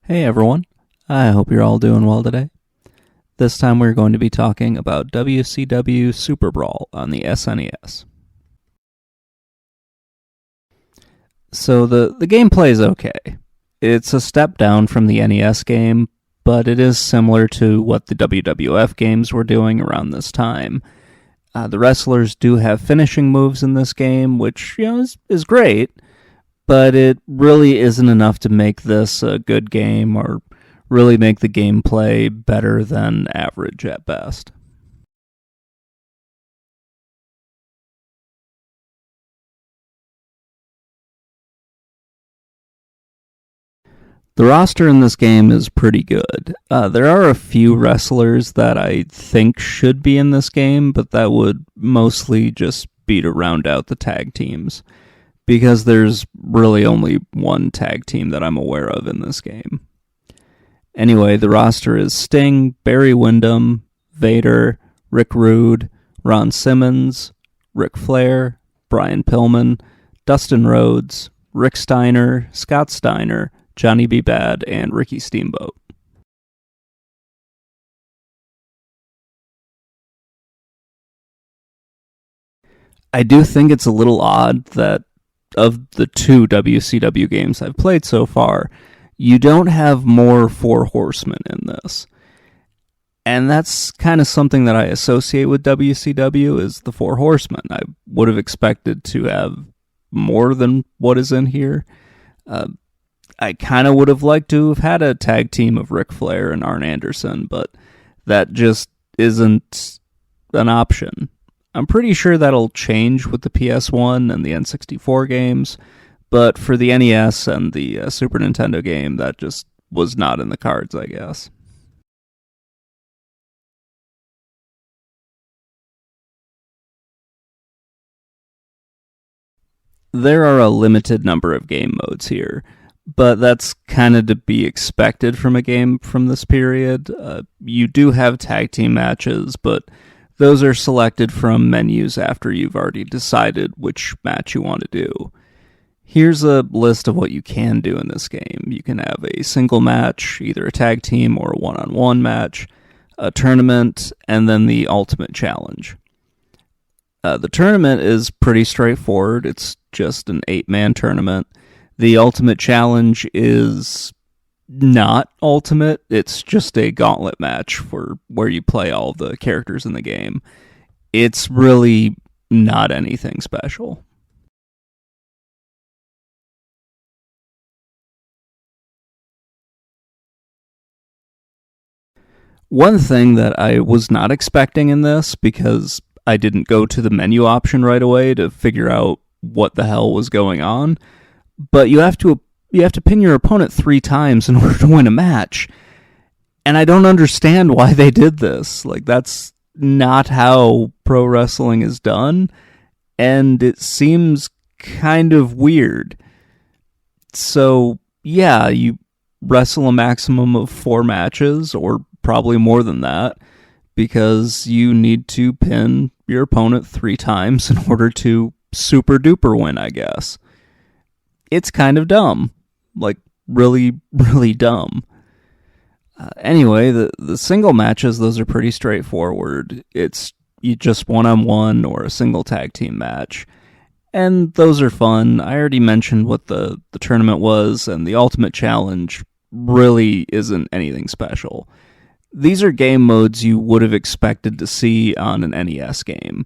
Hey everyone, I hope you're all doing well today. This time we're going to be talking about WCW SuperBrawl on the SNES. So the gameplay is okay. It's a step down from the NES game, but it is similar to what the WWF games were doing around this time. The wrestlers do have finishing moves in this game, which is great, but it really isn't enough to make this a good game or really make the gameplay better than average at best. The roster in this game is pretty good. There are a few wrestlers that I think should be in this game, but that would mostly just be to round out the tag teams, because there's really only one tag team that I'm aware of in this game. Anyway, the roster is Sting, Barry Windham, Vader, Rick Rude, Ron Simmons, Ric Flair, Brian Pillman, Dustin Rhodes, Rick Steiner, Scott Steiner, Johnny B. Bad, and Ricky Steamboat. I do think it's a little odd that of the two WCW games I've played so far, you don't have more Four Horsemen in this. And that's kind of something that I associate with WCW is the Four Horsemen. I would have expected to have more than what is in here. I kind of would have liked to have had a tag team of Ric Flair and Arn Anderson, but that just isn't an option. I'm pretty sure that'll change with the PS1 and the N64 games, but for the NES and the Super Nintendo game, that just was not in the cards, I guess. There are a limited number of game modes here, but that's kind of to be expected from a game from this period. You do have tag team matches, but those are selected from menus after you've already decided which match you want to do. Here's a list of what you can do in this game. You can have a single match, either a tag team or a one-on-one match, a tournament, and then the ultimate challenge. The tournament is pretty straightforward. It's just an 8-man tournament. The ultimate challenge is not ultimate. It's just a gauntlet match for where you play all the characters in the game. It's really not anything special. One thing that I was not expecting in this, because I didn't go to the menu option right away to figure out what the hell was going on, but you have to pin your opponent 3 times in order to win a match. And I don't understand why they did this. Like, that's not how pro wrestling is done, and it seems kind of weird. So, yeah, you wrestle a maximum of 4 matches, or probably more than that, because you need to pin your opponent 3 times in order to super duper win, I guess. It's kind of dumb. Like, really, really dumb. Anyway, the single matches, those are pretty straightforward. It's you just one-on-one or a single tag team match. And those are fun. I already mentioned what the tournament was, and the ultimate challenge really isn't anything special. These are game modes you would have expected to see on an NES game.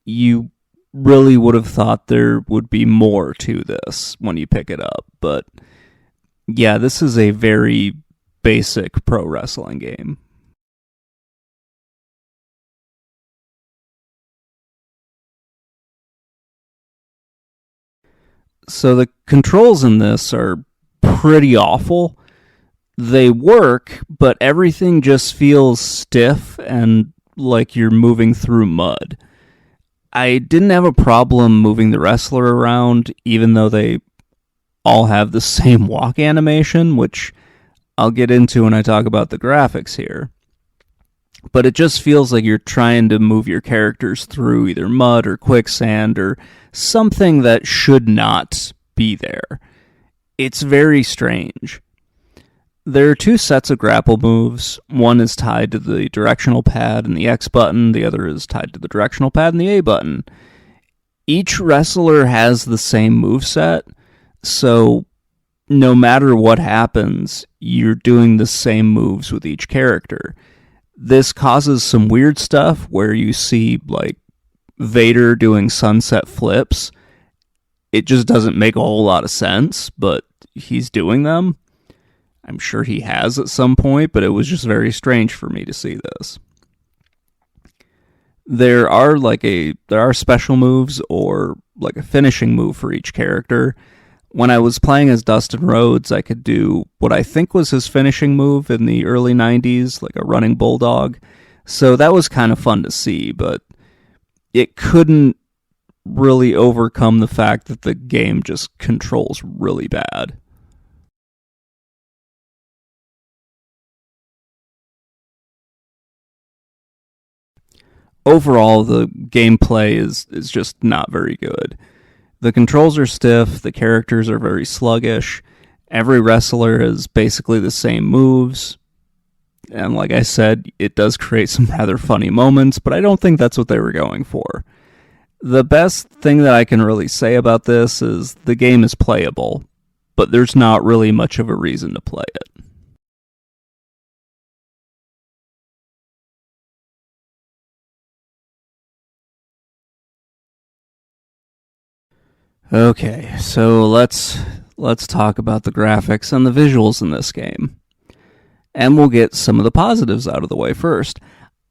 You really would have thought there would be more to this when you pick it up, but yeah, this is a very basic pro wrestling game. So the controls in this are pretty awful. They work, but everything just feels stiff and like you're moving through mud. I didn't have a problem moving the wrestler around, even though they all have the same walk animation, which I'll get into when I talk about the graphics here. But it just feels like you're trying to move your characters through either mud or quicksand or something that should not be there. It's very strange. There are two sets of grapple moves. One is tied to the directional pad and the X button, the other is tied to the directional pad and the A button. Each wrestler has the same moveset, so no matter what happens, you're doing the same moves with each character. This causes some weird stuff where you see, like, Vader doing sunset flips. It just doesn't make a whole lot of sense, but he's doing them. I'm sure he has at some point, but it was just very strange for me to see this. There are special moves or like a finishing move for each character. When I was playing as Dustin Rhodes, I could do what I think was his finishing move in the early 90s, like a running bulldog. So that was kind of fun to see, but it couldn't really overcome the fact that the game just controls really bad. Overall, the gameplay is just not very good. The controls are stiff, the characters are very sluggish, every wrestler has basically the same moves, and like I said, it does create some rather funny moments, but I don't think that's what they were going for. The best thing that I can really say about this is the game is playable, but there's not really much of a reason to play it. Okay, so let's talk about the graphics and the visuals in this game. And we'll get some of the positives out of the way first.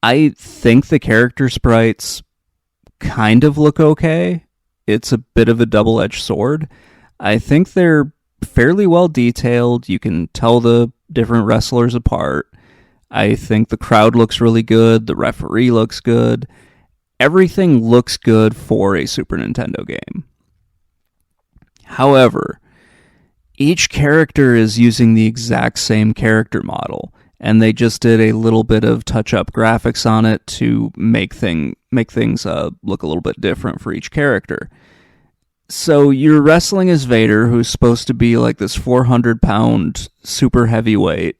I think the character sprites kind of look okay. It's a bit of a double-edged sword. I think they're fairly well detailed. You can tell the different wrestlers apart. I think the crowd looks really good. The referee looks good. Everything looks good for a Super Nintendo game. However, each character is using the exact same character model, and they just did a little bit of touch-up graphics on it to make things look a little bit different for each character. So you're wrestling as Vader, who's supposed to be like this 400-pound super heavyweight,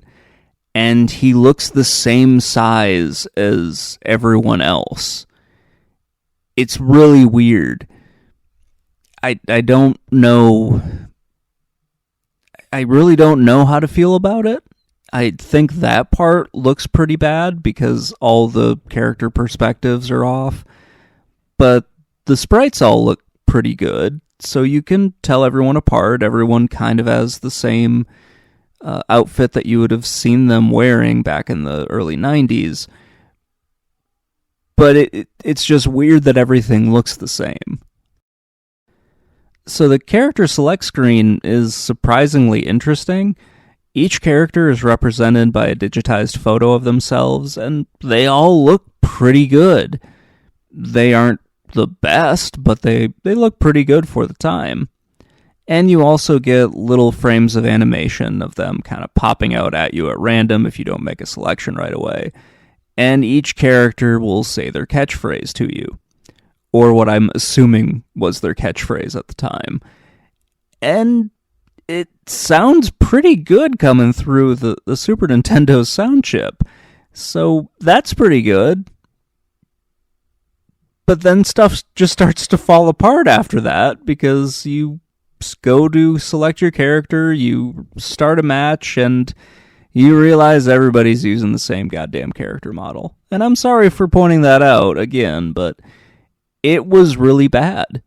and he looks the same size as everyone else. It's really weird. I don't know. I really don't know how to feel about it. I think that part looks pretty bad because all the character perspectives are off. But the sprites all look pretty good, so you can tell everyone apart. Everyone kind of has the same outfit that you would have seen them wearing back in the early 90s. But it's just weird that everything looks the same. So the character select screen is surprisingly interesting. Each character is represented by a digitized photo of themselves, and they all look pretty good. They aren't the best, but they look pretty good for the time. And you also get little frames of animation of them kind of popping out at you at random if you don't make a selection right away. And each character will say their catchphrase to you, or what I'm assuming was their catchphrase at the time. And it sounds pretty good coming through the Super Nintendo sound chip. So that's pretty good. But then stuff just starts to fall apart after that, because you go to select your character, you start a match, and you realize everybody's using the same goddamn character model. And I'm sorry for pointing that out again, but it was really bad.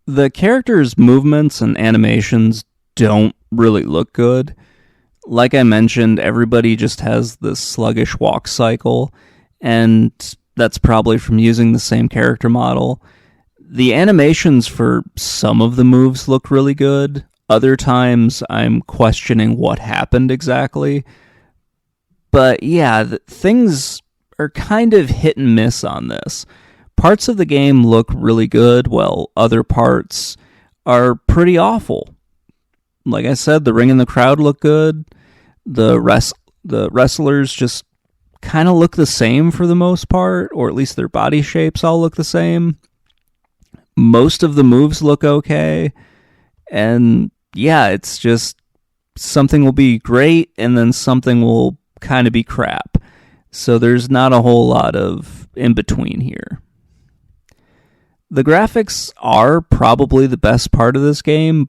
The characters' movements and animations don't really look good. Like I mentioned, everybody just has this sluggish walk cycle, and that's probably from using the same character model. The animations for some of the moves look really good. Other times, I'm questioning what happened exactly. But yeah, things are kind of hit and miss on this. Parts of the game look really good, while other parts are pretty awful. Like I said, the ring and the crowd look good. The wrestlers just kind of look the same for the most part, or at least their body shapes all look the same. Most of the moves look okay. And yeah, it's just something will be great and then something will kind of be crap. So there's not a whole lot of in between here. The graphics are probably the best part of this game,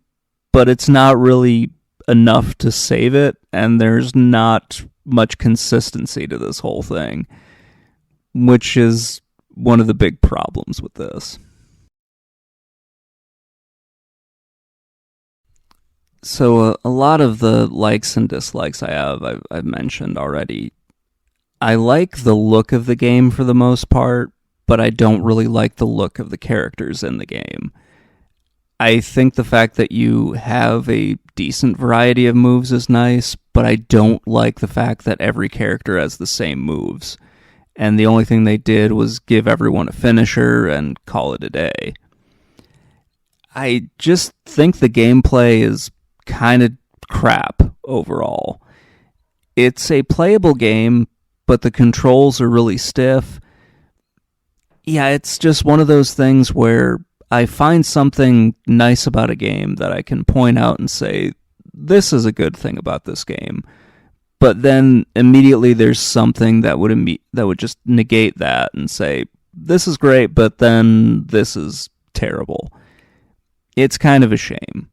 but it's not really enough to save it, and there's not much consistency to this whole thing, which is one of the big problems with this. So a lot of the likes and dislikes I've mentioned already. I like the look of the game for the most part, but I don't really like the look of the characters in the game. I think the fact that you have a decent variety of moves is nice, but I don't like the fact that every character has the same moves. And the only thing they did was give everyone a finisher and call it a day. I just think the gameplay is kind of crap overall. It's a playable game, but the controls are really stiff. Yeah, it's just one of those things where I find something nice about a game that I can point out and say, this is a good thing about this game. But then immediately there's something that would just negate that and say, this is great, but then this is terrible. It's kind of a shame.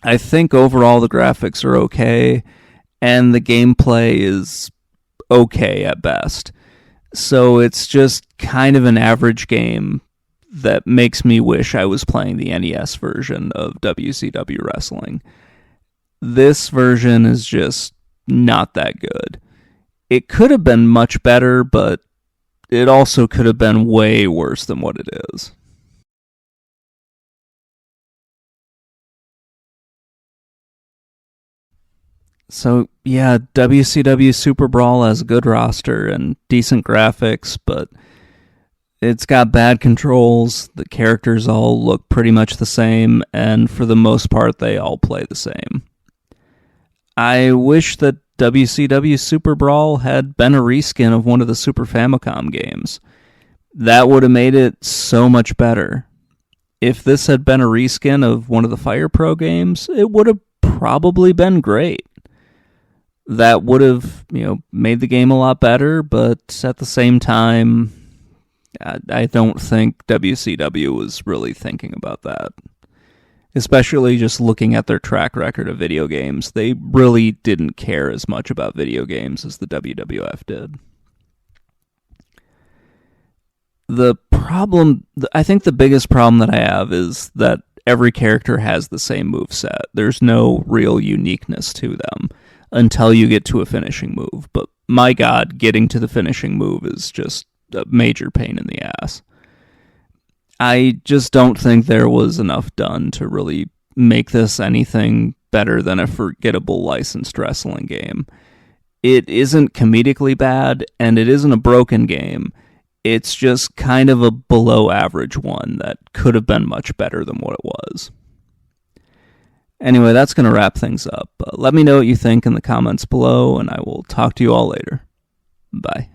I think overall the graphics are okay, and the gameplay is okay at best. So it's just kind of an average game that makes me wish I was playing the NES version of WCW Wrestling. This version is just not that good. It could have been much better, but it also could have been way worse than what it is. So, yeah, WCW SuperBrawl has a good roster and decent graphics, but it's got bad controls. The characters all look pretty much the same, and for the most part, they all play the same. I wish that WCW SuperBrawl had been a reskin of one of the Super Famicom games. That would have made it so much better. If this had been a reskin of one of the Fire Pro games, it would have probably been great. That would have, made the game a lot better, but at the same time, I don't think WCW was really thinking about that. Especially just looking at their track record of video games, they really didn't care as much about video games as the WWF did. I think the biggest problem that I have is that every character has the same moveset. There's no real uniqueness to them until you get to a finishing move. But my God, getting to the finishing move is just a major pain in the ass. I just don't think there was enough done to really make this anything better than a forgettable licensed wrestling game. It isn't comedically bad, and it isn't a broken game. It's just kind of a below average one that could have been much better than what it was. Anyway, that's going to wrap things up. Let me know what you think in the comments below, and I will talk to you all later. Bye.